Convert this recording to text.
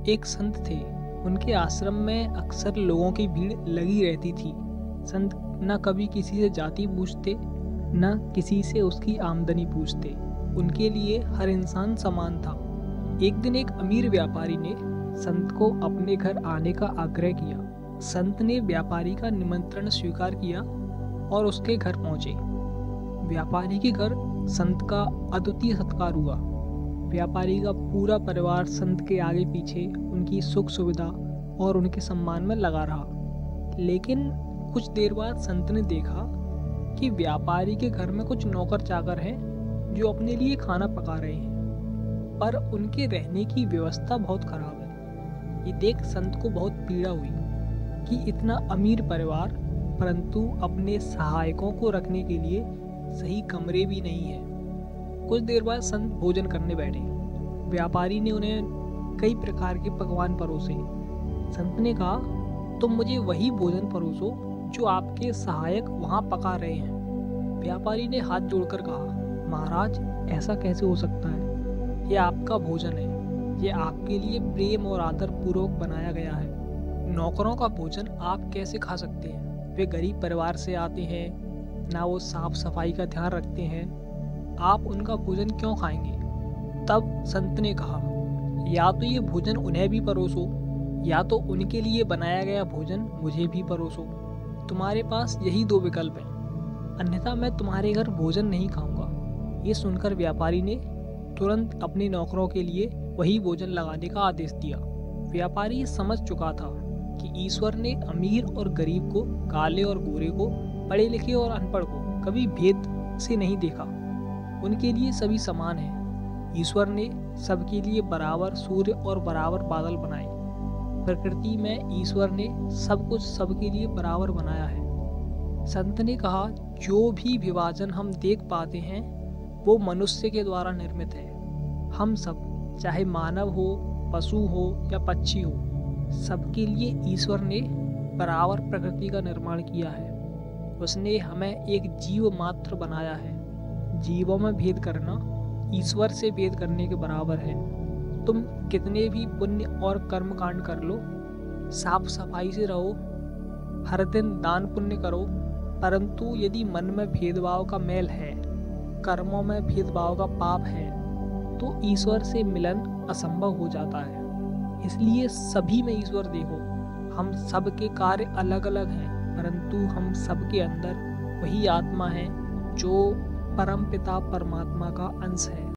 एक संत थे। उनके आश्रम में अक्सर लोगों की भीड़ लगी रहती थी। संत न कभी किसी से जाति पूछते, न किसी से उसकी आमदनी पूछते। उनके लिए हर इंसान समान था। एक दिन एक अमीर व्यापारी ने संत को अपने घर आने का आग्रह किया। संत ने व्यापारी का निमंत्रण स्वीकार किया और उसके घर पहुंचे। व्यापारी के घर संत का अद्वितीय सत्कार हुआ। व्यापारी का पूरा परिवार संत के आगे पीछे उनकी सुख सुविधा और उनके सम्मान में लगा रहा। लेकिन कुछ देर बाद संत ने देखा कि व्यापारी के घर में कुछ नौकर चाकर हैं जो अपने लिए खाना पका रहे हैं, पर उनके रहने की व्यवस्था बहुत खराब है। ये देख संत को बहुत पीड़ा हुई कि इतना अमीर परिवार परंतु अपने सहायकों को रखने के लिए सही कमरे भी नहीं है। कुछ देर बाद संत भोजन करने बैठे। व्यापारी ने उन्हें कई प्रकार के पकवान परोसे। संत ने कहा, तुम मुझे वही भोजन परोसो जो आपके सहायक वहाँ पका रहे हैं। व्यापारी ने हाथ जोड़कर कहा, महाराज, ऐसा कैसे हो सकता है? यह आपका भोजन है। यह आपके लिए प्रेम और आदर पूर्वक बनाया गया है। नौकरों का भोजन आप कैसे खा सकते हैं? वे गरीब परिवार से आते हैं, ना वो साफ सफाई का ध्यान रखते हैं। आप उनका भोजन क्यों खाएंगे? तब संत ने कहा, या तो ये भोजन उन्हें भी परोसो, या तो उनके लिए बनाया गया भोजन मुझे भी परोसो। तुम्हारे पास यही दो विकल्प हैं, अन्यथा मैं तुम्हारे घर भोजन नहीं खाऊंगा। ये सुनकर व्यापारी ने तुरंत अपने नौकरों के लिए वही भोजन लगाने का आदेश दिया। व्यापारी समझ चुका था कि ईश्वर ने अमीर और गरीब को, काले और गोरे को, पढ़े लिखे और अनपढ़ को कभी भेद से नहीं देखा। उनके लिए सभी समान हैं। ईश्वर ने सबके लिए बराबर सूर्य और बराबर बादल बनाए। प्रकृति में ईश्वर ने सब कुछ सबके लिए बराबर बनाया है। संत ने कहा, जो भी विभाजन हम देख पाते हैं वो मनुष्य के द्वारा निर्मित है। हम सब, चाहे मानव हो, पशु हो या पक्षी हो, सबके लिए ईश्वर ने बराबर प्रकृति का निर्माण किया है। उसने हमें एक जीव मात्र बनाया है। जीवों में भेद करना ईश्वर से भेद करने के बराबर है। तुम कितने भी पुण्य और कर्म कांड कर लो, साफ सफाई से रहो, हर दिन दान पुण्य करो, परंतु यदि मन में भेदभाव का मैल है, कर्मों में भेदभाव का पाप है, तो ईश्वर से मिलन असंभव हो जाता है। इसलिए सभी में ईश्वर देखो। हम सब के कार्य अलग अलग हैं, परंतु हम सब के अंदर वही आत्मा है जो परमपिता परमात्मा का अंश है।